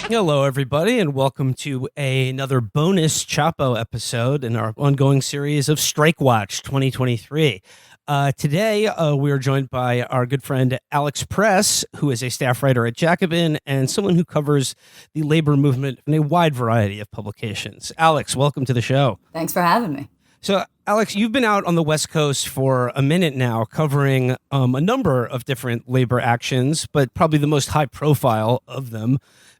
Hello, everybody, and welcome to another bonus Chapo episode in our ongoing series of Strike Watch 2023. Today, we are joined by our good friend Alex Press, who is a staff writer at Jacobin and someone who covers the labor movement in a wide variety of publications. Alex, welcome to the show. Thanks for having me. So, Alex, you've been out on the West Coast for a minute now covering a number of different labor actions, but probably the most high profile of them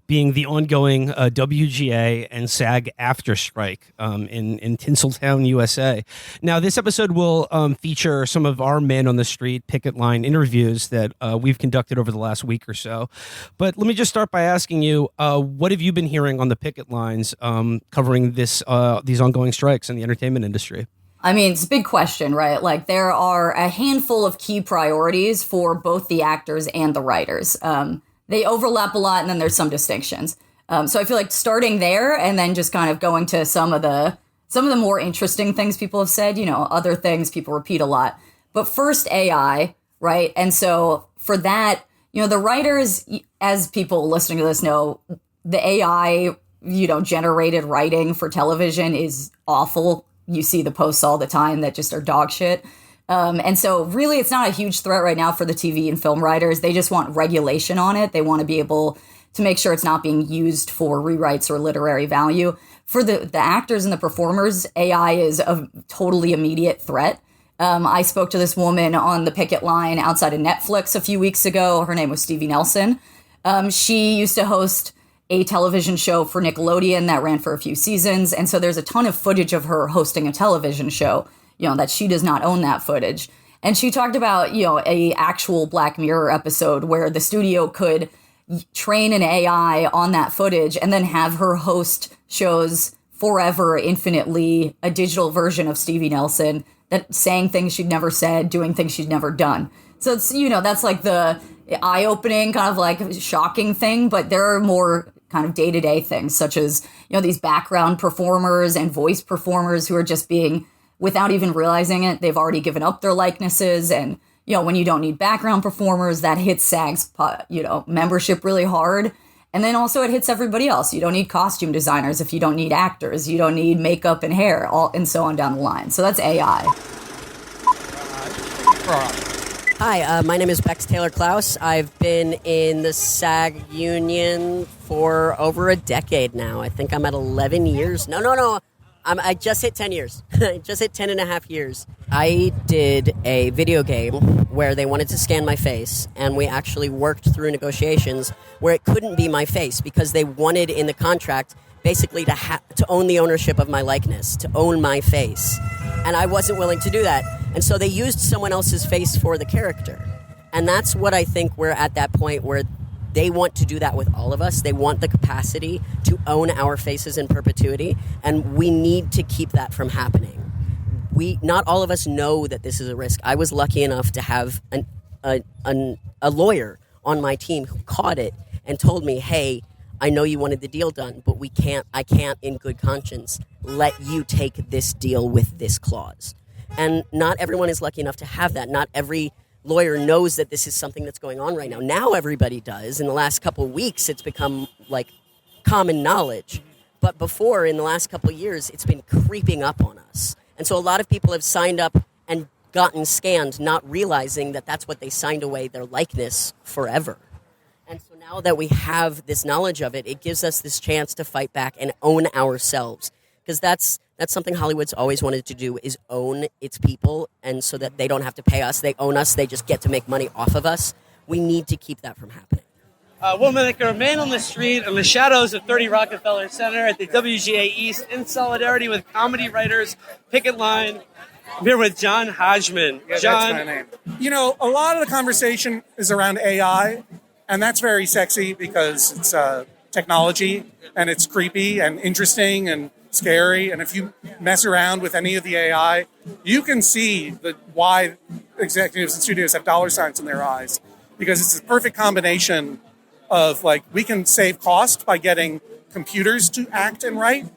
being the ongoing WGA and SAG-AFTRA strike in Tinseltown, USA. Now, this episode will feature some of our man on the street picket line interviews that we've conducted over the last week or so. But let me just start by asking you, what have you been hearing on the picket lines covering these ongoing strikes in the entertainment industry? I mean, it's a big question, right? Like, there are a handful of key priorities for both the actors and the writers. They overlap a lot, and then there's some distinctions. So I feel like starting there and then just kind of going to some of the more interesting things people have said, other things people repeat a lot. But first, AI, right? And so for that, the writers, as people listening to this know, the AI, generated writing for television is awful. You see the posts all the time that just are dog shit. And so really, it's not a huge threat right now for the TV and film writers. They just want regulation on it. They want to be able to make sure it's not being used for rewrites or literary value. For the actors and the performers, AI is a totally immediate threat. I spoke to this woman on the picket line outside of Netflix a few weeks ago. Her name was Stevie Nelson. She used to host a television show for Nickelodeon that ran for a few seasons. And so there's a ton of footage of her hosting a television show, that she does not own that footage. And she talked about, a actual Black Mirror episode where the studio could train an AI on that footage and then have her host shows forever, infinitely, a digital version of Stevie Nelson that saying things she'd never said, doing things she'd never done. So it's, that's like the eye-opening, kind of like shocking thing, but there are more kind of day-to-day things, such as, these background performers and voice performers who are just being, without even realizing it, they've already given up their likenesses. And, when you don't need background performers, that hits SAG's, membership really hard. And then also it hits everybody else. You don't need costume designers if you don't need actors. You don't need makeup and hair, and so on down the line. So that's AI. Hi, my name is Bex Taylor-Klaus. I've been in the SAG union for over a decade now. I think I'm at 11 years. No. I just hit 10 years. I just hit 10 and a half years. I did a video game where they wanted to scan my face, and we actually worked through negotiations where it couldn't be my face because they wanted in the contract basically to own the ownership of my likeness, to own my face. And I wasn't willing to do that. And so they used someone else's face for the character. And that's what I think we're at that point where they want to do that with all of us. They want the capacity to own our faces in perpetuity, and we need to keep that from happening. Not all of us know that this is a risk. I was lucky enough to have a lawyer on my team who caught it and told me, hey, I know you wanted the deal done, but I can't in good conscience let you take this deal with this clause. And not everyone is lucky enough to have that. Not every lawyer knows that this is something that's going on right now. Now everybody does. In the last couple of weeks, it's become like common knowledge. But before, in the last couple of years, it's been creeping up on us. And so a lot of people have signed up and gotten scanned, not realizing that that's what they signed away their likeness forever. And so now that we have this knowledge of it, it gives us this chance to fight back and own ourselves. Because that's something Hollywood's always wanted to do, is own its people, and so that they don't have to pay us. They own us. They just get to make money off of us. We need to keep that from happening. Woolmaker, man on the street in the shadows of 30 Rockefeller Center at the WGA East in solidarity with comedy writers, picket line. I'm here with John Hodgman. Yeah, John, that's my name. A lot of the conversation is around AI, and that's very sexy because it's technology, and it's creepy and interesting and scary. And if you mess around with any of the AI, you can see why executives and studios have dollar signs in their eyes, because it's a perfect combination of, like, we can save cost by getting computers to act and write,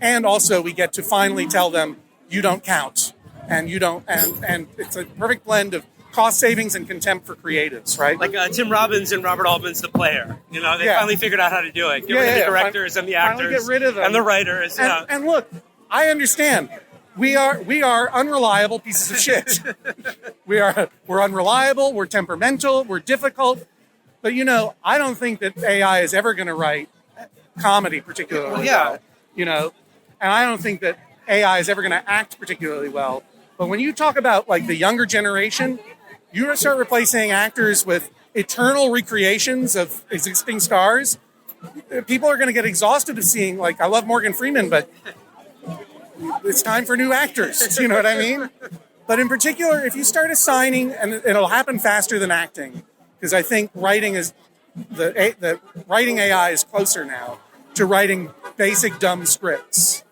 and also we get to finally tell them you don't count, and you don't, and it's a perfect blend of cost savings and contempt for creatives, right? Like Tim Robbins and Robert Altman's The Player. You know, they finally figured out how to do it. Get rid of the directors and the actors, get rid of them. and the writers. And look, I understand. We are unreliable pieces of shit. We're unreliable. We're temperamental. We're difficult. But I don't think that AI is ever going to write comedy particularly well. And I don't think that AI is ever going to act particularly well. But when you talk about like the younger generation, you start replacing actors with eternal recreations of existing stars. People are going to get exhausted of seeing, like, I love Morgan Freeman, but it's time for new actors. You know what I mean? But in particular, if you start assigning, and it'll happen faster than acting, because I think writing AI is closer now to writing basic dumb scripts.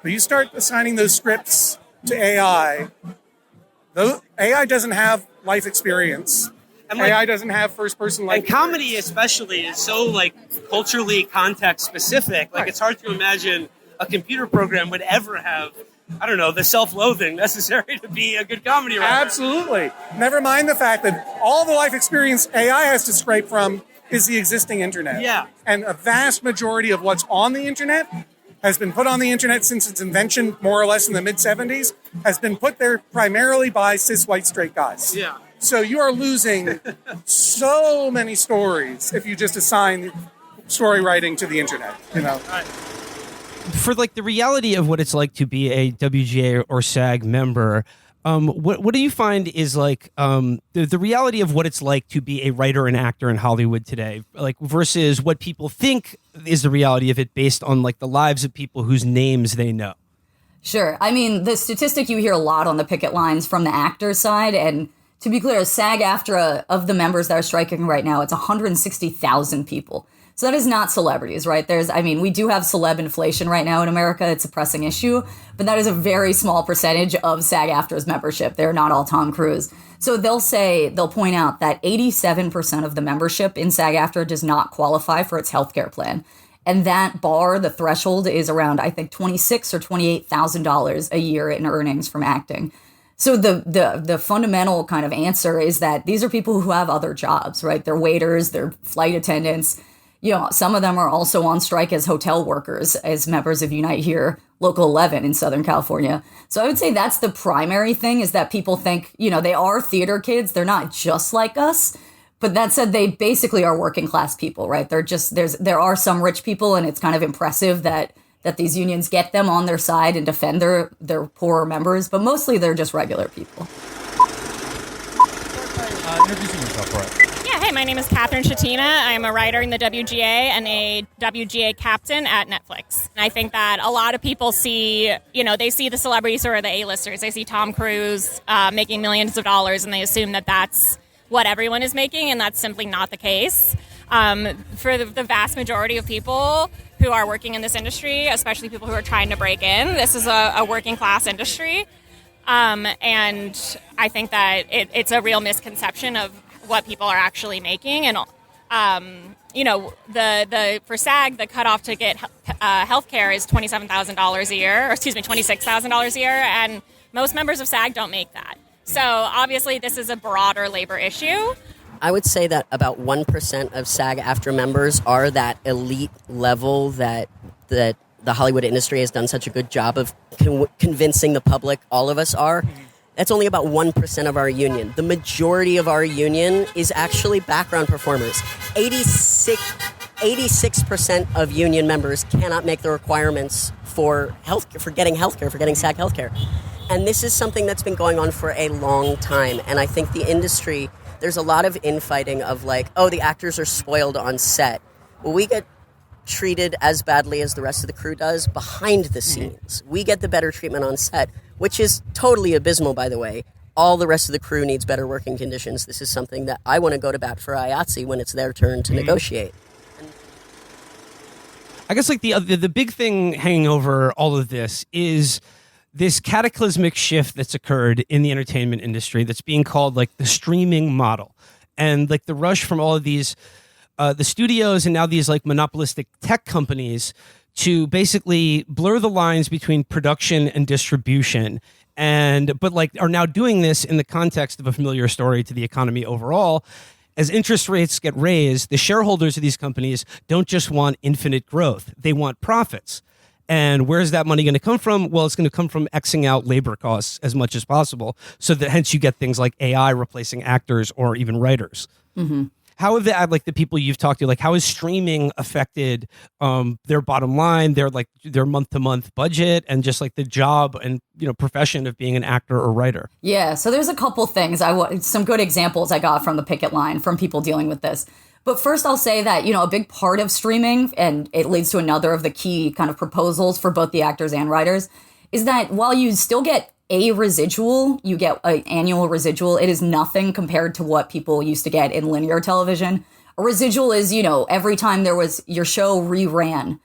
But you start assigning those scripts to AI, though AI doesn't have life experience. And AI doesn't have first-person life. And comedy, especially, is so culturally context-specific. It's hard to imagine a computer program would ever have, I don't know, the self-loathing necessary to be a good comedy writer. Absolutely. Never mind the fact that all the life experience AI has to scrape from is the existing internet. Yeah. And a vast majority of what's on the internet has been put on the internet since its invention, more or less in the mid-'70s, has been put there primarily by cis white straight guys. Yeah. So you are losing so many stories if you just assign story writing to the internet, For the reality of what it's like to be a WGA or SAG member, what do you find is the reality of what it's like to be a writer and actor in Hollywood today, versus what people think is the reality of it based on the lives of people whose names they know? Sure. I mean, the statistic you hear a lot on the picket lines from the actors side, and to be clear, SAG-AFTRA, of the members that are striking right now, it's 160,000 people. So that is not celebrities, right? We do have celeb inflation right now in America. It's a pressing issue, but that is a very small percentage of SAG-AFTRA's membership. They're not all Tom Cruise. So they'll point out that 87% of the membership in SAG-AFTRA does not qualify for its healthcare plan. And that bar, the threshold, is around, I think, $26,000 or $28,000 a year in earnings from acting. So the fundamental kind of answer is that these are people who have other jobs, right? They're waiters, they're flight attendants. Some of them are also on strike as hotel workers, as members of Unite Here, Local 11 in Southern California. So I would say that's the primary thing, is that people think, they are theater kids. They're not just like us. But that said, they basically are working class people, right? There are some rich people, and it's kind of impressive that these unions get them on their side and defend their poorer members. But mostly they're just regular people. Introducing yourself for us. Yeah, hey, my name is Catherine Schetina. I'm a writer in the WGA and a WGA captain at Netflix. And I think that a lot of people see, they see the celebrities who are the A-listers. They see Tom Cruise making millions of dollars, and they assume that that's what everyone is making, and that's simply not the case. For the vast majority of people who are working in this industry, especially people who are trying to break in, this is a working class industry. And I think that it's a real misconception of what people are actually making. And, for SAG, the cutoff to get healthcare is $27,000 a year, or $26,000 a year. And most members of SAG don't make that. So obviously this is a broader labor issue. I would say that about 1% of SAG-AFTRA members are that elite level that the Hollywood industry has done such a good job of convincing the public all of us are. That's only about 1% of our union. The majority of our union is actually background performers. 86% of union members cannot make the requirements for getting healthcare, for getting SAG healthcare. And this is something that's been going on for a long time. And I think the industry, there's a lot of infighting of the actors are spoiled on set. Well, we get treated as badly as the rest of the crew does behind the scenes. We get the better treatment on set, which is totally abysmal, by the way. All the rest of the crew needs better working conditions. This is something that I want to go to bat for IATSE when it's their turn to negotiate. I guess the big thing hanging over all of this is this cataclysmic shift that's occurred in the entertainment industry that's being called the streaming model, and the rush from all of these the studios and now these monopolistic tech companies to basically blur the lines between production and distribution but like are now doing this in the context of a familiar story to the economy overall. As interest rates get raised, the shareholders of these companies don't just want infinite growth. They want profits. And where's that money going to come from? Well, it's going to come from Xing out labor costs as much as possible. So that hence you get things like AI replacing actors or even writers. Mm-hmm. How have the people you've talked to, like how has streaming affected their bottom line, their month-to-month budget, and just like the job and profession of being an actor or writer? Yeah, so there's a couple things some good examples I got from the picket line from people dealing with this. But first I'll say that, a big part of streaming, and it leads to another of the key kind of proposals for both the actors and writers, is that while you still get a residual, you get an annual residual, it is nothing compared to what people used to get in linear television. A residual is, every time there was your show reran,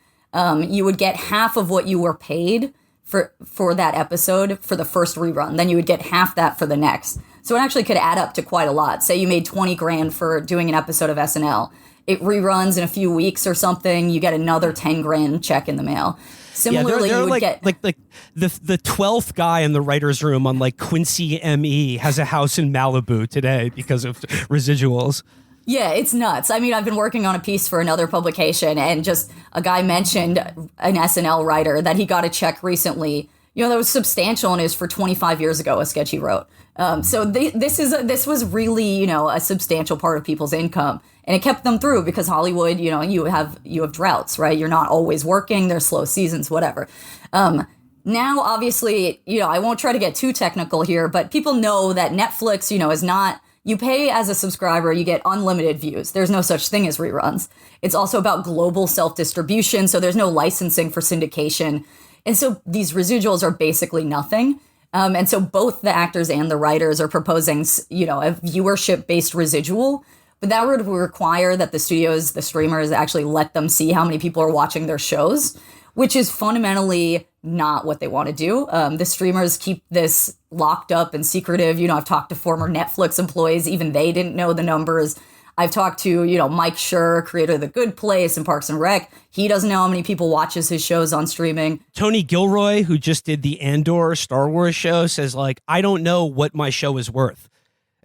you would get half of what you were paid for that episode for the first rerun. Then you would get half that for the next. So it actually could add up to quite a lot. Say you made 20 grand for doing an episode of SNL. It reruns in a few weeks or something. You get another 10 grand check in the mail. Similarly, they're you would like, get the 12th guy in the writer's room on like Quincy ME has a house in Malibu today because of residuals. Yeah, it's nuts. I mean, I've been working on a piece for another publication, and just a guy mentioned an SNL writer that he got a check recently, that was substantial, and it was for 25 years ago, a sketch he wrote. So this was really, a substantial part of people's income, and it kept them through because Hollywood, you have droughts, right? You're not always working. There's slow seasons, whatever. Now, obviously, I won't try to get too technical here, but people know that Netflix, is not. You pay as a subscriber, you get unlimited views. There's no such thing as reruns. It's also about global self-distribution, so there's no licensing for syndication. And so these residuals are basically nothing. And so both the actors and the writers are proposing, a viewership-based residual, but that would require that the studios, the streamers, actually let them see how many people are watching their shows, which is fundamentally not what they want to do. The streamers keep this locked up and secretive. I've talked to former Netflix employees. Even they didn't know the numbers. I've talked to, Mike Schur, creator of The Good Place and Parks and Rec. He doesn't know how many people watches his shows on streaming. Tony Gilroy, who just did the Andor Star Wars show, says, like, I don't know what my show is worth.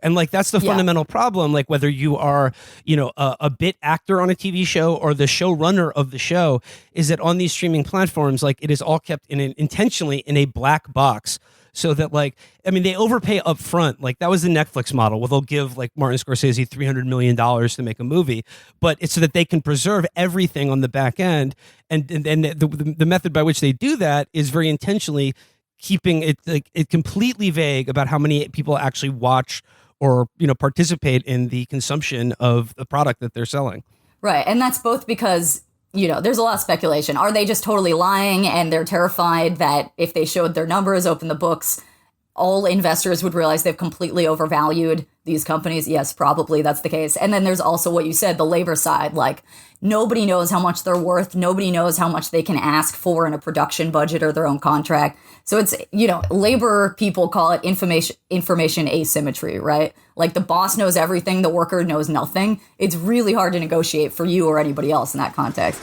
And like, that's the fundamental problem. Like whether you are, a bit actor on a TV show or the showrunner of the show, is that on these streaming platforms, like it is all kept intentionally in a black box. So that they overpay up front. Like that was the Netflix model where they'll give like Martin Scorsese $300 million to make a movie, but it's so that they can preserve everything on the back end. And the method by which they do that is very intentionally keeping it completely vague about how many people actually watch or participate in the consumption of the product that they're selling. Right. And that's both because, there's a lot of speculation. Are they just totally lying and they're terrified that if they showed their numbers, open the books, all investors would realize they've completely overvalued these companies? Yes, probably that's the case. And then there's also what you said, the labor side. Like nobody knows how much they're worth. Nobody knows how much they can ask for in a production budget or their own contract. So it's, labor people call it information asymmetry, right? Like the boss knows everything, the worker knows nothing. It's really hard to negotiate for you or anybody else in that context.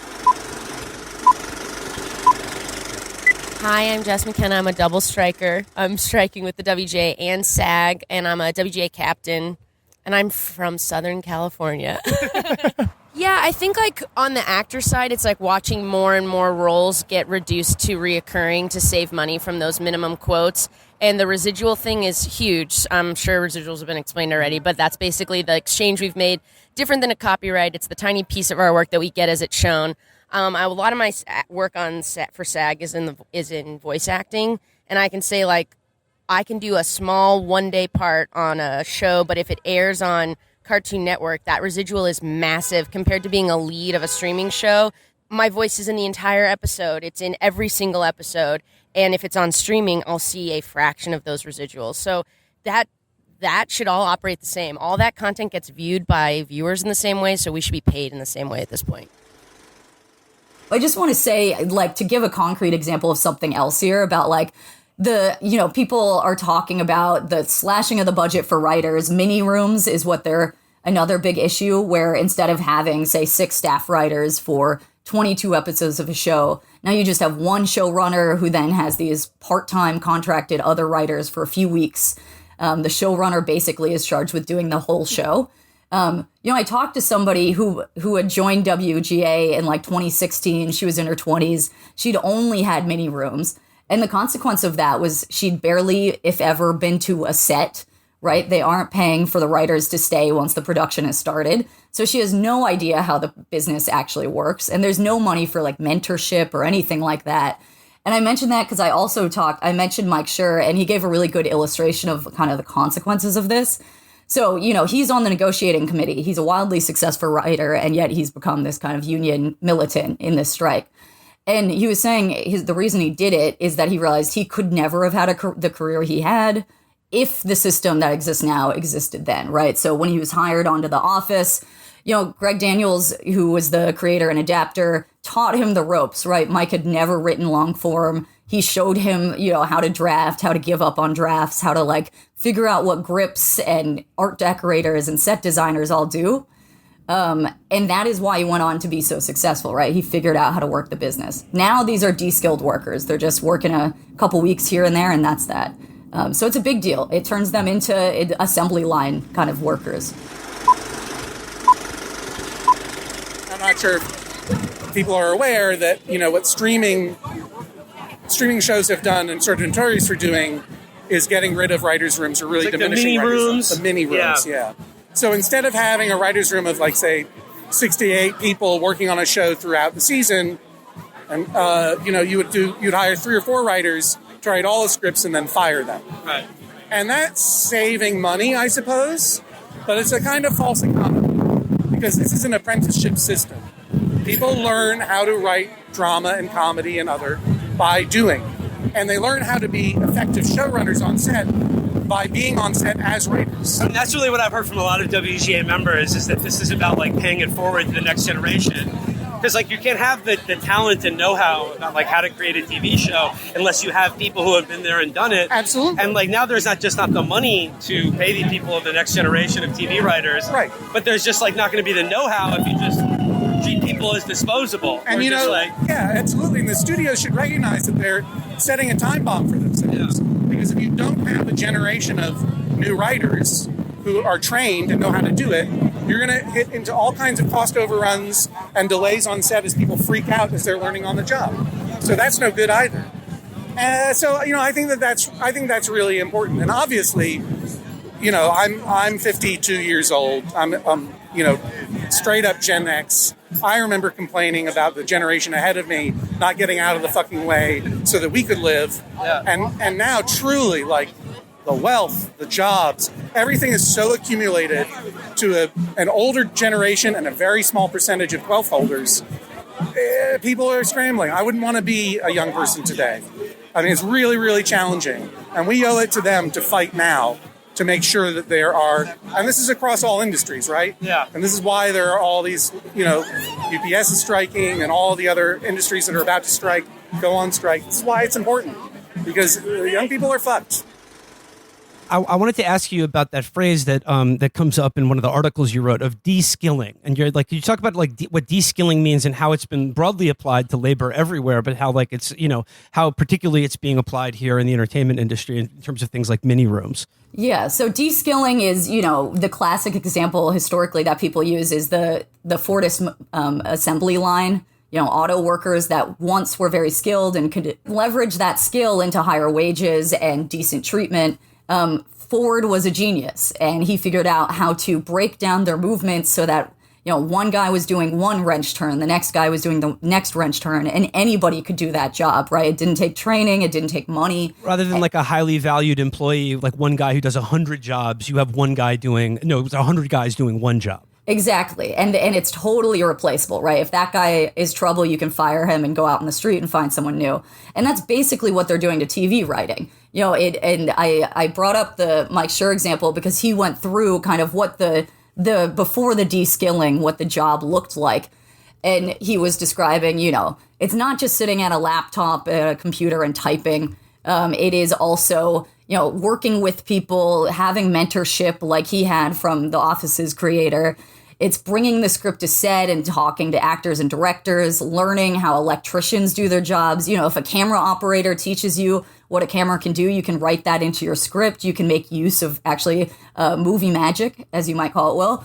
Hi, I'm Jess McKenna. I'm a double striker. I'm striking with the WGA and SAG, and I'm a WGA captain, and I'm from Southern California. Yeah, I think like on the actor side, it's like watching more and more roles get reduced to reoccurring to save money from those minimum quotes. And the residual thing is huge. I'm sure residuals have been explained already, but that's basically the exchange we've made. Different than a copyright. It's the tiny piece of our work that we get as it's shown. A lot of my work for SAG is in voice acting, and I can say like I can do a small one-day part on a show, but if it airs on Cartoon Network, that residual is massive compared to being a lead of a streaming show. My voice is in the entire episode. It's in every single episode, and if it's on streaming, I'll see a fraction of those residuals. So that should all operate the same. All that content gets viewed by viewers in the same way, so we should be paid in the same way at this point. I just want to say, like, to give a concrete example of something else here about, like, people are talking about the slashing of the budget for writers. Mini rooms is what they're another big issue, where instead of having, say, 6 staff writers for 22 episodes of a show. Now you just have one showrunner who then has these part-time contracted other writers for a few weeks. The showrunner basically is charged with doing the whole show. I talked to somebody who had joined WGA in like 2016. She was in her 20s. She'd only had mini rooms. And the consequence of that was she'd barely, if ever, been to a set, right? They aren't paying for the writers to stay once the production has started. So she has no idea how the business actually works. And there's no money for like mentorship or anything like that. And I mentioned that because I mentioned Mike Schur, and he gave a really good illustration of kind of the consequences of this. So, he's on the negotiating committee. He's a wildly successful writer, and yet he's become this kind of union militant in this strike. And he was saying the reason he did it is that he realized he could never have had the career he had if the system that exists now existed then, right? So when he was hired onto The Office, Greg Daniels, who was the creator and adapter, taught him the ropes, right? Mike had never written long form. He showed him, how to draft, how to give up on drafts, how to like figure out what grips and art decorators and set designers all do. And that is why he went on to be so successful, right? He figured out how to work the business. Now these are de-skilled workers. They're just working a couple weeks here and there, and that's that. So it's a big deal. It turns them into assembly line kind of workers. I'm not sure if people are aware that, what streaming shows have done and sort of notorious for doing is getting rid of writers' rooms or really like diminishing the mini rooms. The mini rooms, yeah. So instead of having a writer's room of, like, say, 68 people working on a show throughout the season, and you'd hire 3 or 4 writers to write all the scripts and then fire them. Right. And that's saving money, I suppose, but it's a kind of false economy because this is an apprenticeship system. People learn how to write drama and comedy and other by doing. And they learn how to be effective showrunners on set by being on set as writers. And that's really what I've heard from a lot of WGA members is that this is about like paying it forward to the next generation. Because like you can't have the talent and know-how about like how to create a TV show unless you have people who have been there and done it. Absolutely. And like now there's not the money to pay the people of the next generation of TV writers. Right. But there's just like not going to be the know-how if you just treat people as disposable. And yeah, absolutely. And the studios should recognize that they're setting a time bomb for themselves. Yeah. Because if you don't have a generation of new writers who are trained and know how to do it, you're going to hit into all kinds of cost overruns and delays on set as people freak out as they're learning on the job. So that's no good either. I think that's really important. And obviously, I'm 52 years old. I'm straight up Gen X. I remember complaining about the generation ahead of me not getting out of the fucking way so that we could live. Yeah. And now truly, like, the wealth, the jobs, everything is so accumulated to an older generation and a very small percentage of wealth holders. People are scrambling. I wouldn't want to be a young person today. I mean, it's really, really challenging. And we owe it to them to fight now to make sure that there are, and this is across all industries, right? Yeah. And this is why there are all these, UPS is striking and all the other industries that are about to strike go on strike. This is why it's important, because young people are fucked. I wanted to ask you about that phrase that that comes up in one of the articles you wrote of de-skilling, and you're like, you talk about like what de-skilling means and how it's been broadly applied to labor everywhere, but how like it's how particularly it's being applied here in the entertainment industry in terms of things like mini rooms. Yeah, so de-skilling is the classic example historically that people use is the Fortis assembly line. Auto workers that once were very skilled and could leverage that skill into higher wages and decent treatment. Ford was a genius, and he figured out how to break down their movements so that, one guy was doing one wrench turn, the next guy was doing the next wrench turn, and anybody could do that job, right? It didn't take training, it didn't take money. Rather than like a highly valued employee, like one guy who does 100 jobs, you have one guy doing, 100 guys doing one job. Exactly. And it's totally irreplaceable, right? If that guy is trouble, you can fire him and go out in the street and find someone new. And that's basically what they're doing to TV writing. I brought up the Mike Schur example because he went through kind of what the before the de-skilling, what the job looked like. And he was describing, it's not just sitting at a laptop, a computer and typing. It is also, working with people, having mentorship like he had from The Office's creator. It's bringing the script to set and talking to actors and directors, learning how electricians do their jobs. You know, if a camera operator teaches you what a camera can do, you can write that into your script. You can make use of actually movie magic, as you might call it, Will.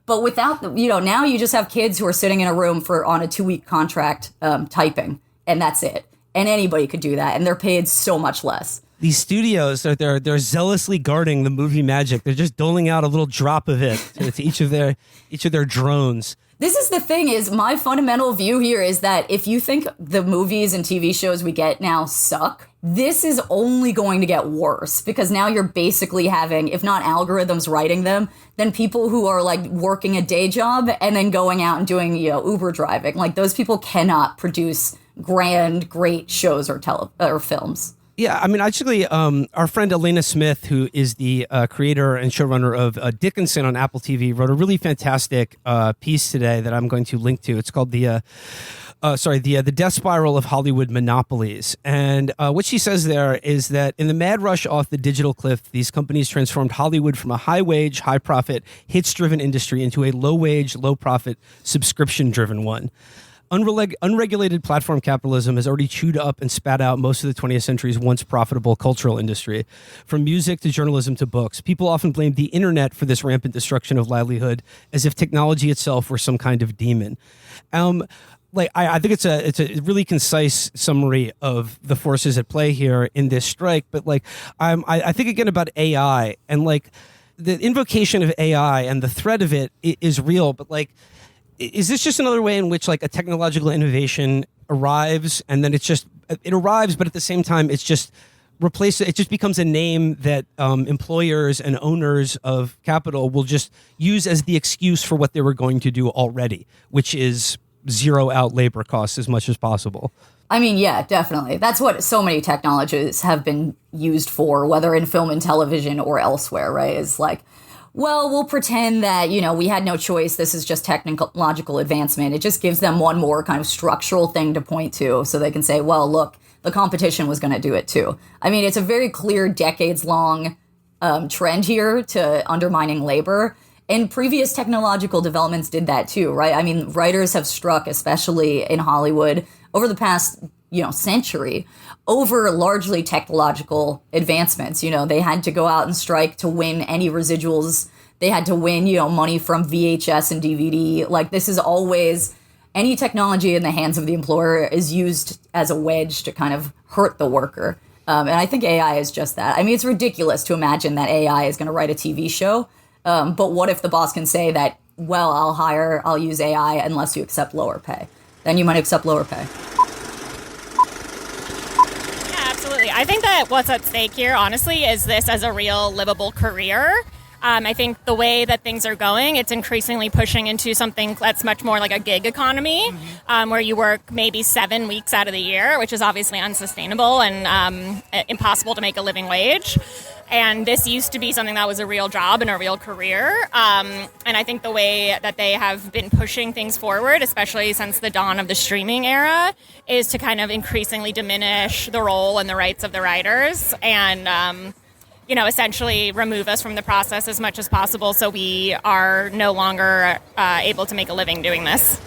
But without, now you just have kids who are sitting in a room on a 2-week contract typing, and that's it. And anybody could do that, and they're paid so much less. These studios, they're zealously guarding the movie magic. They're just doling out a little drop of it to each of their drones. This is the thing, is my fundamental view here is that if you think the movies and TV shows we get now suck, this is only going to get worse, because now you're basically having, if not algorithms writing them, then people who are like working a day job and then going out and doing, Uber driving. Like, those people cannot produce great shows or films. Yeah, I mean, actually, our friend Elena Smith, who is the creator and showrunner of Dickinson on Apple TV, wrote a really fantastic piece today that I'm going to link to. It's called the Death Spiral of Hollywood Monopolies. And what she says there is that in the mad rush off the digital cliff, these companies transformed Hollywood from a high-wage, high-profit, hits-driven industry into a low-wage, low-profit, subscription-driven one. Unregulated platform capitalism has already chewed up and spat out most of the 20th century's once profitable cultural industry. From music to journalism to books, people often blame the internet for this rampant destruction of livelihood, as if technology itself were some kind of demon. I think it's a really concise summary of the forces at play here in this strike. But I think again about AI, and the invocation of AI and the threat of it is real. But is this just another way in which a technological innovation arrives, and then it arrives, but at the same time it just becomes a name that employers and owners of capital will just use as the excuse for what they were going to do already, which is zero out labor costs as much as possible? I mean, yeah, definitely. That's what so many technologies have been used for, whether in film and television or elsewhere, right? Is well, we'll pretend that, we had no choice. This is just technological advancement. It just gives them one more kind of structural thing to point to, so they can say, well, look, the competition was going to do it too. I mean, it's a very clear decades-long trend here to undermining labor. And previous technological developments did that too, right? I mean, writers have struck, especially in Hollywood, over the past, century, over largely technological advancements. They had to go out and strike to win any residuals. They had to win, money from VHS and DVD. This is always, any technology in the hands of the employer is used as a wedge to kind of hurt the worker. And I think AI is just that. I mean, it's ridiculous to imagine that AI is going to write a TV show. But what if the boss can say that, well, I'll use AI unless you accept lower pay? Then you might accept lower pay. I think that what's at stake here, honestly, is this as a real livable career. I think the way that things are going, it's increasingly pushing into something that's much more like a gig economy, where you work maybe 7 weeks out of the year, which is obviously unsustainable and impossible to make a living wage. And this used to be something that was a real job and a real career. And I think the way that they have been pushing things forward, especially since the dawn of the streaming era, is to kind of increasingly diminish the role and the rights of the writers and, essentially remove us from the process as much as possible, so we are no longer able to make a living doing this.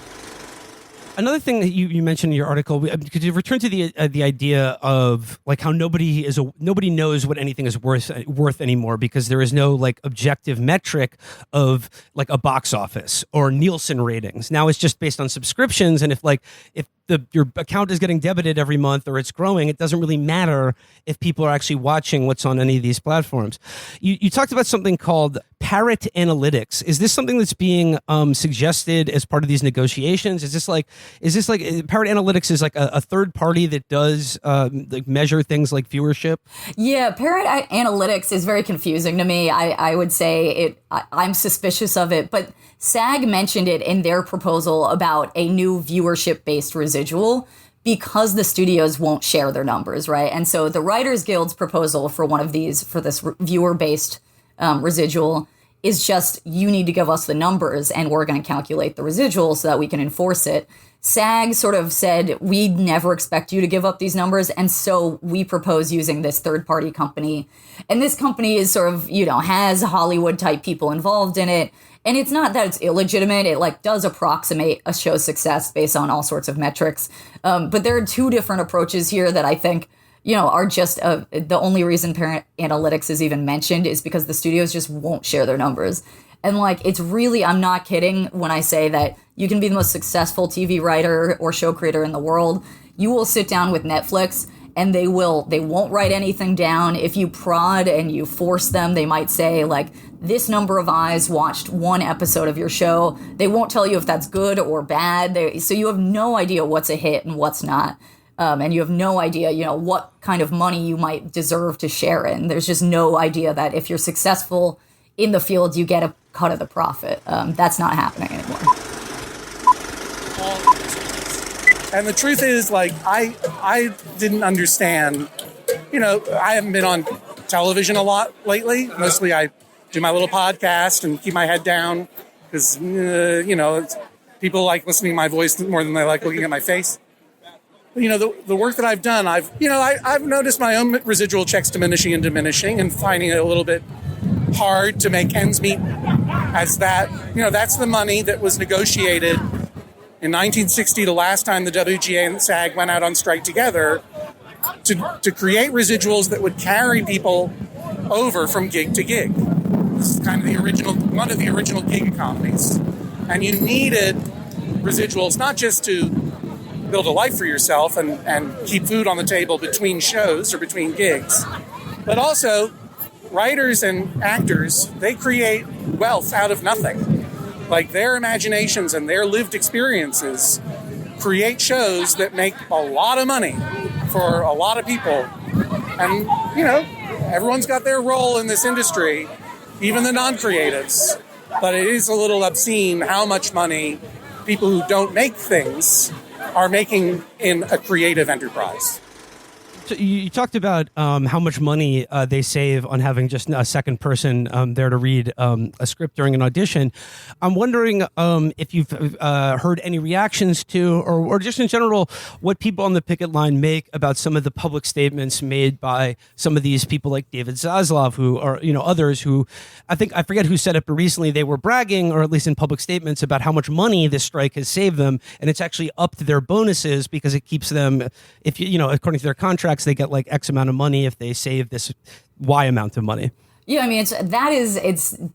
Another thing that you mentioned in your article, could you return to the idea of how nobody knows what anything is worth anymore, because there is no objective metric of a box office or Nielsen ratings. Now it's just based on subscriptions, and if your account is getting debited every month or it's growing, it doesn't really matter if people are actually watching what's on any of ththese platforms. You talked about something called parrot analytics. Is this something that's being suggested as part of these negotiations? Is this parrot analytics is a third party that does measure things like viewership? Yeah, parrot analytics is very confusing to me. I would say I'm suspicious of it, but SAG mentioned it in their proposal about a new viewership-based residual because the studios won't share their numbers, right? And so the Writers Guild's proposal for this viewer-based residual is just, you need to give us the numbers and we're going to calculate the residuals so that we can enforce it. SAG sort of said, we never expect you to give up these numbers. And so we propose using this third-party company. And this company is sort of, has Hollywood type people involved in it. And it's not that it's illegitimate. It like does approximate a show's success based on all sorts of metrics. But there are two different approaches here that I think, are just the only reason parent analytics is even mentioned is because the studios just won't share their numbers. And like, it's really, I'm not kidding when I say that you can be the most successful TV writer or show creator in the world. You will sit down with Netflix and they won't write anything down. If you prod and you force them, they might say like, this number of eyes watched one episode of your show. They won't tell you if that's good or bad. So you have no idea what's a hit and what's not. And you have no idea, what kind of money you might deserve to share in. There's just no idea that if you're successful in the field, you get a cut of the profit. That's not happening anymore. And the truth is, like, I didn't understand, I haven't been on television a lot lately. Mostly I do my little podcast and keep my head down because, people like listening to my voice more than they like looking at my face. The work that I've done, I've noticed my own residual checks diminishing and finding it a little bit hard to make ends meet, as that, that's the money that was negotiated in 1960, the last time the WGA and the SAG went out on strike together, to create residuals that would carry people over from gig to gig. This is kind of one of the original gig economies. And you needed residuals not just to build a life for yourself and keep food on the table between shows or between gigs, but also writers and actors, they create wealth out of nothing. Like, their imaginations and their lived experiences create shows that make a lot of money for a lot of people. And, everyone's got their role in this industry, even the non-creatives. But it is a little obscene how much money people who don't make things are making in a creative enterprise. So you talked about how much money they save on having just a second person there to read a script during an audition. I'm wondering if you've heard any reactions to, or just in general, what people on the picket line make about some of the public statements made by some of these people like David Zaslav, who are, others who, I forget who said it, but recently they were bragging, or at least in public statements, about how much money this strike has saved them, and it's actually upped their bonuses because it keeps them, if according to their contract, they get like X amount of money if they save this Y amount of money. Yeah, I mean,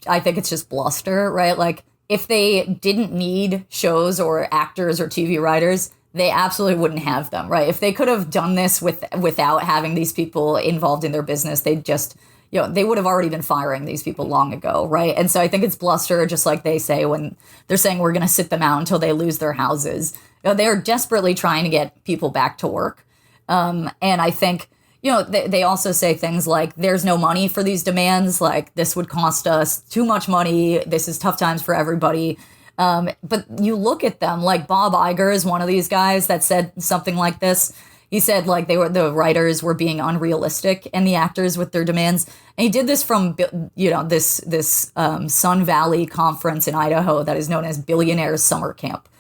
I think it's just bluster, right? Like, if they didn't need shows or actors or TV writers, they absolutely wouldn't have them, right? If they could have done this without having these people involved in their business, they'd just, they would have already been firing these people long ago, right? And so I think it's bluster, just like they say when they're saying we're going to sit them out until they lose their houses. They're desperately trying to get people back to work. And I think, they also say things like, there's no money for these demands. Like, this would cost us too much money. This is tough times for everybody. But you look at them, like Bob Iger is one of these guys that said something like this. He said like the writers were being unrealistic and the actors with their demands. And he did this from, this Sun Valley conference in Idaho that is known as Billionaire Summer Camp.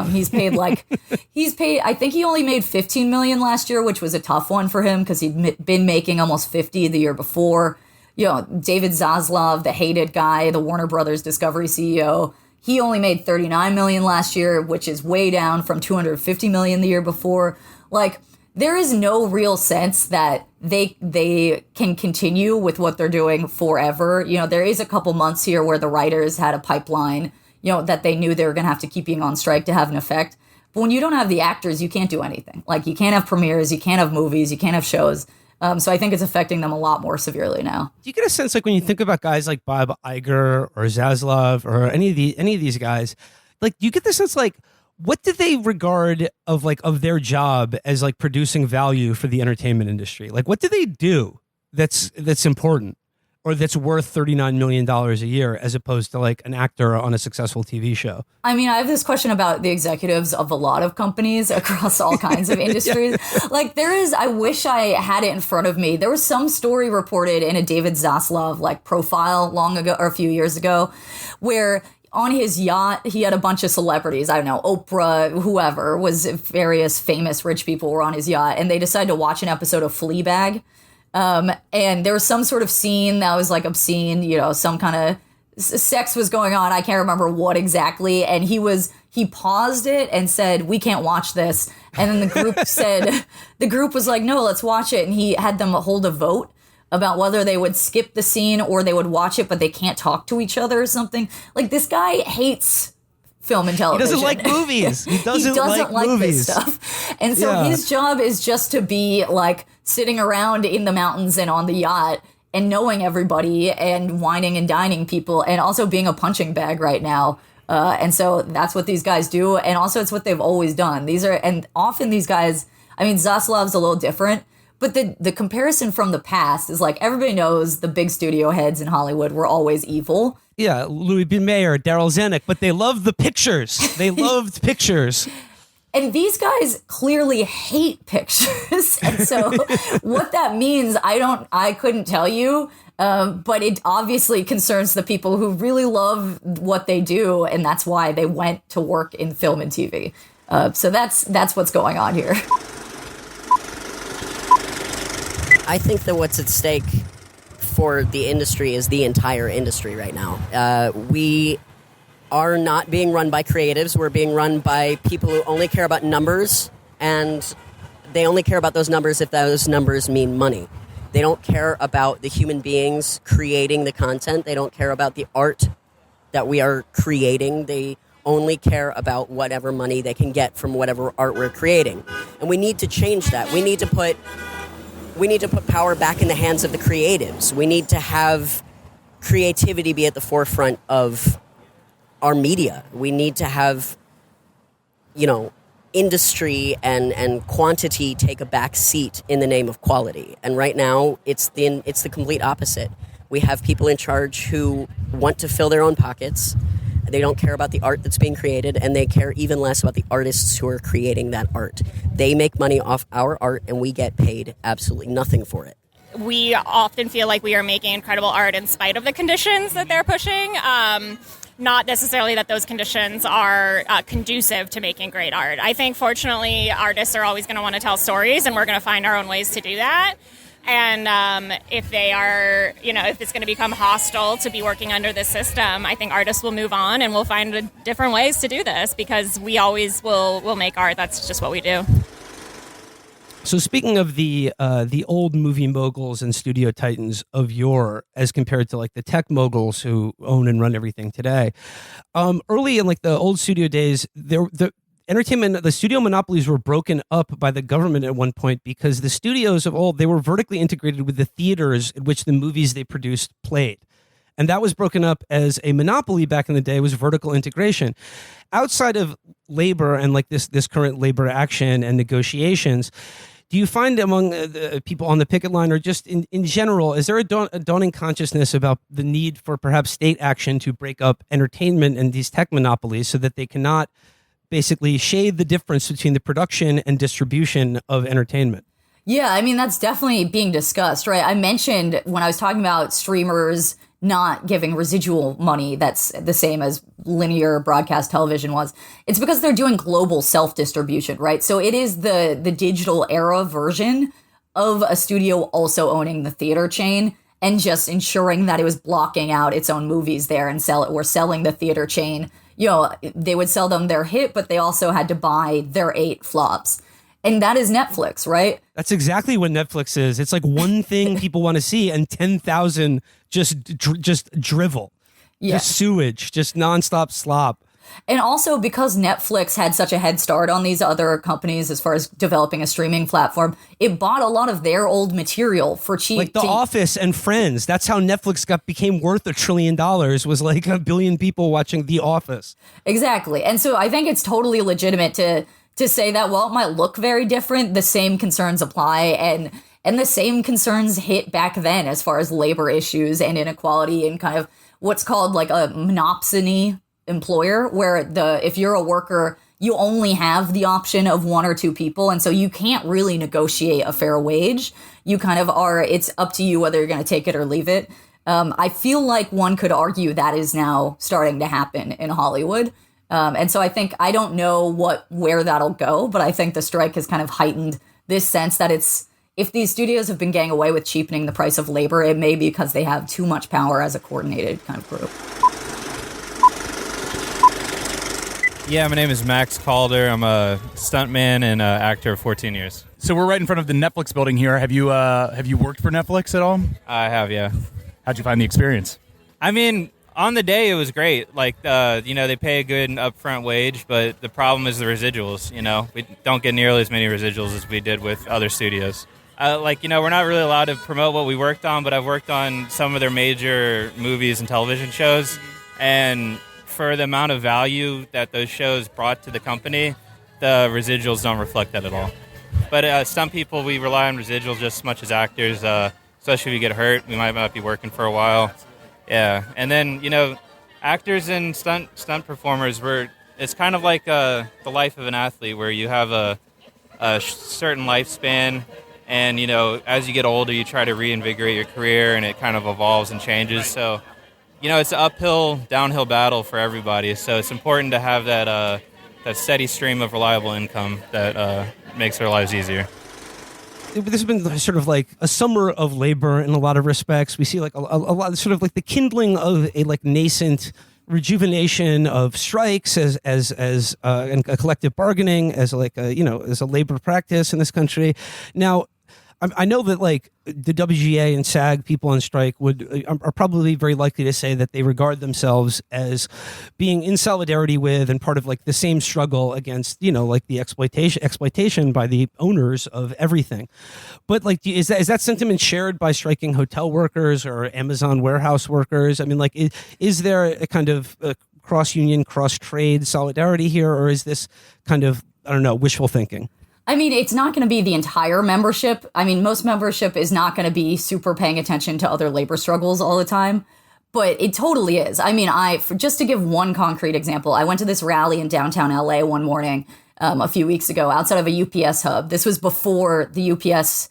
He's paid, I think he only made $15 million last year, which was a tough one for him because he'd been making almost 50 the year before. David Zaslav, the hated guy, the Warner Brothers Discovery CEO, he only made $39 million last year, which is way down from $250 million the year before. Like, there is no real sense that they can continue with what they're doing forever. There is a couple months here where the writers had a pipeline, that they knew they were going to have to keep being on strike to have an effect. But when you don't have the actors, you can't do anything. Like, you can't have premieres, you can't have movies, you can't have shows. So I think it's affecting them a lot more severely now. Do you get a sense, like, when you think about guys like Bob Iger or Zaslav or any of these guys, like, do you get the sense, like, what do they regard of their job as, like, producing value for the entertainment industry? Like, what do they do that's important? or that's worth $39 million a year as opposed to like an actor on a successful TV show? I mean, I have this question about the executives of a lot of companies across all kinds of industries. Like I wish I had it in front of me. There was some story reported in a David Zaslav like profile long ago or a few years ago where on his yacht, he had a bunch of celebrities. I don't know, Oprah, whoever, was various famous rich people were on his yacht, and they decided to watch an episode of Fleabag. And there was some sort of scene that was like obscene, some kind of sex was going on. I can't remember what exactly. And he paused it and said, "We can't watch this." And then the group was like, "No, let's watch it." And he had them hold a vote about whether they would skip the scene or they would watch it, but they can't talk to each other or something. Like, this guy hates film and television. He doesn't like movies. He doesn't like movies. This stuff. And so his job is just to be like sitting around in the mountains and on the yacht and knowing everybody and wining and dining people and also being a punching bag right now. And so that's what these guys do. And also it's what they've always done. And often these guys, I mean, Zaslav's a little different, but the comparison from the past is like everybody knows the big studio heads in Hollywood were always evil. Yeah, Louis B. Mayer, Daryl Zanuck, but they loved the pictures. They loved pictures. And these guys clearly hate pictures. And so what that means, I couldn't tell you. But it obviously concerns the people who really love what they do. And that's why they went to work in film and TV. So that's what's going on here. I think that what's at stake for the industry is the entire industry right now. We are not being run by creatives. We're being run by people who only care about numbers, and they only care about those numbers if those numbers mean money. They don't care about the human beings creating the content. They don't care about the art that we are creating. They only care about whatever money they can get from whatever art we're creating. And we need to change that. We need to put power back in the hands of the creatives. We need to have creativity be at the forefront of our media. We need to have, industry and quantity take a back seat in the name of quality. And right now, it's the complete opposite. We have people in charge who want to fill their own pockets. They don't care about the art that's being created, and they care even less about the artists who are creating that art. They make money off our art, and we get paid absolutely nothing for it. We often feel like we are making incredible art in spite of the conditions that they're pushing. Not necessarily that those conditions are conducive to making great art. I think, fortunately, artists are always going to want to tell stories, and we're going to find our own ways to do that. And if they are, if it's going to become hostile to be working under this system, I think artists will move on and we'll find different ways to do this because we always will make art. That's just what we do. So speaking of the old movie moguls and studio titans of yore, as compared to like the tech moguls who own and run everything today, early in like the old studio days, the studio monopolies were broken up by the government at one point because the studios of old, they were vertically integrated with the theaters in which the movies they produced played. And that was broken up as a monopoly back in the day, was vertical integration. Outside of labor and like this current labor action and negotiations, do you find among the people on the picket line or just in general, is there a dawning consciousness about the need for perhaps state action to break up entertainment and these tech monopolies so that they cannot basically shade the difference between the production and distribution of entertainment? Yeah, I mean, that's definitely being discussed, right? I mentioned when I was talking about streamers not giving residual money that's the same as linear broadcast television was. It's because they're doing global self-distribution, right? So it is the digital era version of a studio also owning the theater chain and just ensuring that it was blocking out its own movies there and selling the theater chain. They would sell them their hit, but they also had to buy their 8 flops. And that is Netflix, right? That's exactly what Netflix is. It's like one thing people want to see and 10,000 just drivel, just sewage, just nonstop slop. And also because Netflix had such a head start on these other companies as far as developing a streaming platform, it bought a lot of their old material for cheap. Like The Office and Friends. That's how Netflix became worth $1 trillion, was like 1 billion people watching The Office. Exactly. And so I think it's totally legitimate to say that while it might look very different, the same concerns apply. And the same concerns hit back then as far as labor issues and inequality and kind of what's called like a monopsony employer, where if you're a worker, you only have the option of one or two people. And so you can't really negotiate a fair wage. You kind of it's up to you whether you're going to take it or leave it. I feel like one could argue that is now starting to happen in Hollywood. And so I don't know where that'll go, but I think the strike has kind of heightened this sense that if these studios have been getting away with cheapening the price of labor, it may be because they have too much power as a coordinated kind of group. Yeah, my name is Max Calder. I'm a stuntman and actor of 14 years. So we're right in front of the Netflix building here. Have you worked for Netflix at all? I have, yeah. How'd you find the experience? I mean, on the day it was great. Like, they pay a good upfront wage, but the problem is the residuals. We don't get nearly as many residuals as we did with other studios. We're not really allowed to promote what we worked on, but I've worked on some of their major movies and television shows, and for the amount of value that those shows brought to the company, the residuals don't reflect that at all. But some people, we rely on residuals just as much as actors, especially if you get hurt. We might not be working for a while. Yeah, and then, actors and stunt performers, it's kind of like the life of an athlete, where you have a certain lifespan, and, as you get older, you try to reinvigorate your career, and it kind of evolves and changes. So, it's an uphill, downhill battle for everybody. So it's important to have that steady stream of reliable income that makes their lives easier. This has been sort of like a summer of labor in a lot of respects. We see like a lot of sort of like the kindling of a like nascent rejuvenation of strikes as and a collective bargaining as like as a labor practice in this country. Now, I know that like the WGA and SAG people on strike are probably very likely to say that they regard themselves as being in solidarity with and part of like the same struggle against like the exploitation by the owners of everything. But like, is that sentiment shared by striking hotel workers or Amazon warehouse workers? I mean, like, is there a kind of cross-union, cross-trade solidarity here, or is this kind of, I don't know, wishful thinking? I mean, it's not going to be the entire membership. I mean, most membership is not going to be super paying attention to other labor struggles all the time, but it totally is. I mean, just to give one concrete example, I went to this rally in downtown LA one morning a few weeks ago outside of a UPS hub. This was before the UPS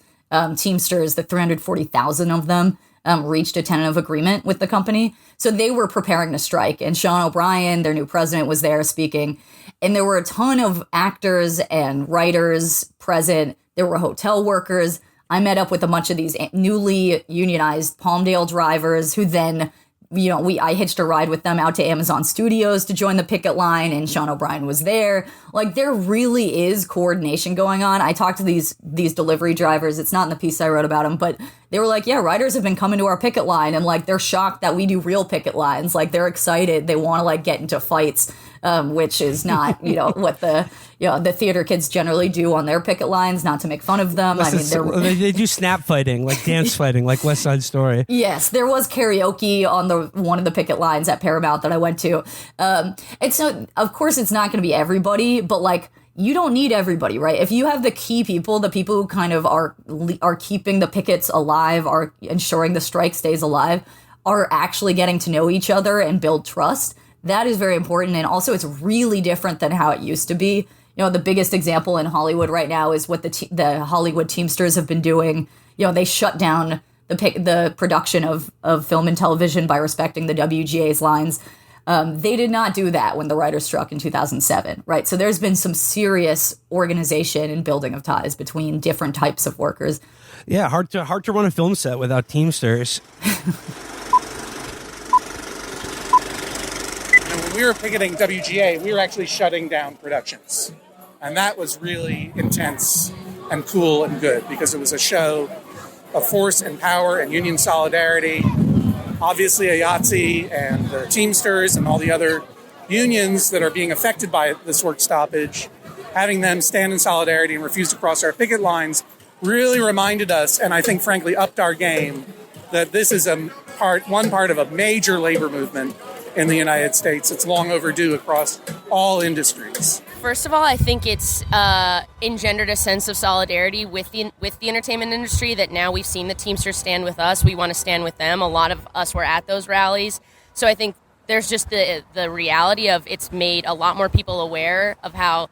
Teamsters, the 340,000 of them, reached a tentative agreement with the company. So they were preparing to strike, and Sean O'Brien, their new president, was there speaking. And there were a ton of actors and writers present. There were hotel workers. I met up with a bunch of these newly unionized Palmdale drivers who then, I hitched a ride with them out to Amazon Studios to join the picket line, and Sean O'Brien was there. Like, there really is coordination going on. I talked to these delivery drivers. It's not in the piece I wrote about them, but they were like, yeah, riders have been coming to our picket line, and like, they're shocked that we do real picket lines. Like, they're excited. They want to like get into fights. Which is not, what the theater kids generally do on their picket lines, not to make fun of them. They do snap fighting, like dance fighting, like West Side Story. Yes, there was karaoke on one of the picket lines at Paramount that I went to. And so, of course, it's not going to be everybody, but like, you don't need everybody, right? If you have the key people, the people who kind of are keeping the pickets alive, are ensuring the strike stays alive, are actually getting to know each other and build trust, that is very important. And also, it's really different than how it used to be. The biggest example in Hollywood right now is what the Hollywood Teamsters have been doing. They shut down the production of film and television by respecting the WGA's lines. They did not do that when the writers struck in 2007, right? So there's been some serious organization and building of ties between different types of workers. Yeah, hard to run a film set without Teamsters. When we were picketing WGA, we were actually shutting down productions. And that was really intense and cool and good because it was a show of force and power and union solidarity. Obviously, IATSE and the Teamsters and all the other unions that are being affected by this work stoppage, having them stand in solidarity and refuse to cross our picket lines really reminded us, and I think, frankly, upped our game, that this is one part of a major labor movement in the United States. It's long overdue across all industries. First of all, I think it's engendered a sense of solidarity with the entertainment industry that now we've seen the Teamsters stand with us. We want to stand with them. A lot of us were at those rallies. So I think there's just the reality of it's made a lot more people aware of how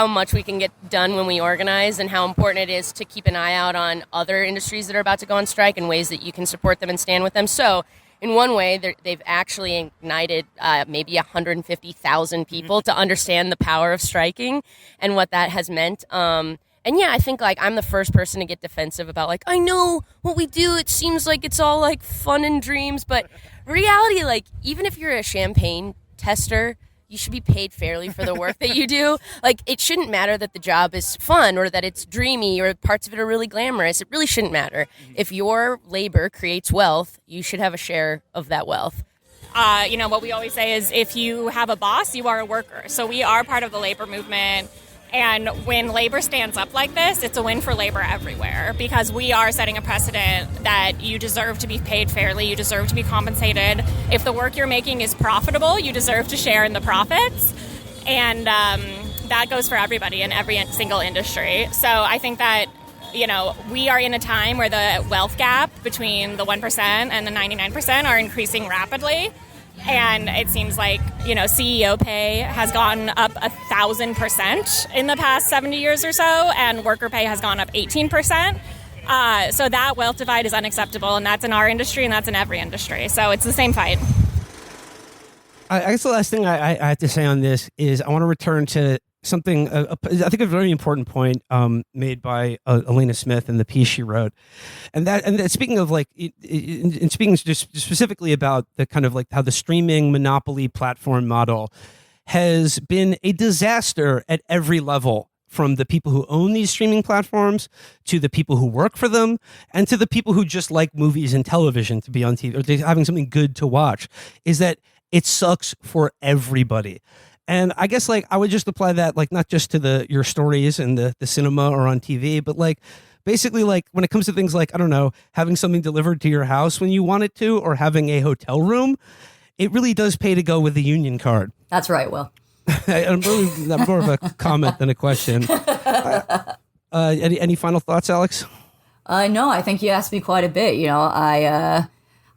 much we can get done when we organize and how important it is to keep an eye out on other industries that are about to go on strike and ways that you can support them and stand with them. So in one way, they've actually ignited maybe 150,000 people to understand the power of striking and what that has meant. And yeah, I think like I'm the first person to get defensive about like, I know what we do. It seems like it's all like fun and dreams, but reality, like even if you're a champagne tester, you should be paid fairly for the work that you do. Like, it shouldn't matter that the job is fun or that it's dreamy or parts of it are really glamorous. It really shouldn't matter. If your labor creates wealth, you should have a share of that wealth. What we always say is if you have a boss, you are a worker. So we are part of the labor movement. And when labor stands up like this, it's a win for labor everywhere because we are setting a precedent that you deserve to be paid fairly, you deserve to be compensated. If the work you're making is profitable, you deserve to share in the profits. And that goes for everybody in every single industry. So I think that, we are in a time where the wealth gap between the 1% and the 99% are increasing rapidly. And it seems like, CEO pay has gone up 1,000% in the past 70 years or so, and worker pay has gone up 18%. So that wealth divide is unacceptable, and that's in our industry, and that's in every industry. So it's the same fight. I guess the last thing I have to say on this is I want to return to something, I think a very important point made by Elena Smith in the piece she wrote. And that speaking of like, in speaking just specifically about the kind of like how the streaming monopoly platform model has been a disaster at every level, from the people who own these streaming platforms to the people who work for them and to the people who just like movies and television to be on TV or having something good to watch, is that it sucks for everybody. And I guess like I would just apply that like not just to your stories and the cinema or on TV, but like basically like when it comes to things like, I don't know, having something delivered to your house when you want it to, or having a hotel room, it really does pay to go with a union card. That's right, Will. I'm more of a comment than a question. Any final thoughts, Alex? No, I think you asked me quite a bit.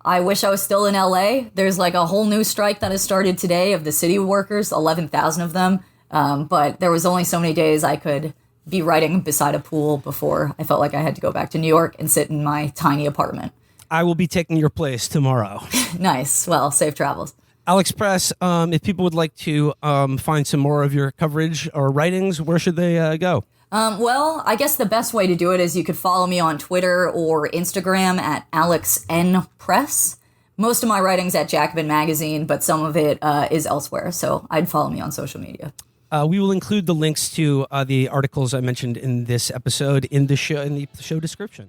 I wish I was still in LA. There's like a whole new strike that has started today of the city workers, 11,000 of them. But there was only so many days I could be writing beside a pool before I felt like I had to go back to New York and sit in my tiny apartment. I will be taking your place tomorrow. Nice. Well, safe travels. Alex Press, if people would like to find some more of your coverage or writings, where should they go? Well, I guess the best way to do it is you could follow me on Twitter or Instagram at AlexNPress. Most of my writing's at Jacobin Magazine, but some of it is elsewhere, so I'd follow me on social media. We will include the links to the articles I mentioned in this episode in the show description.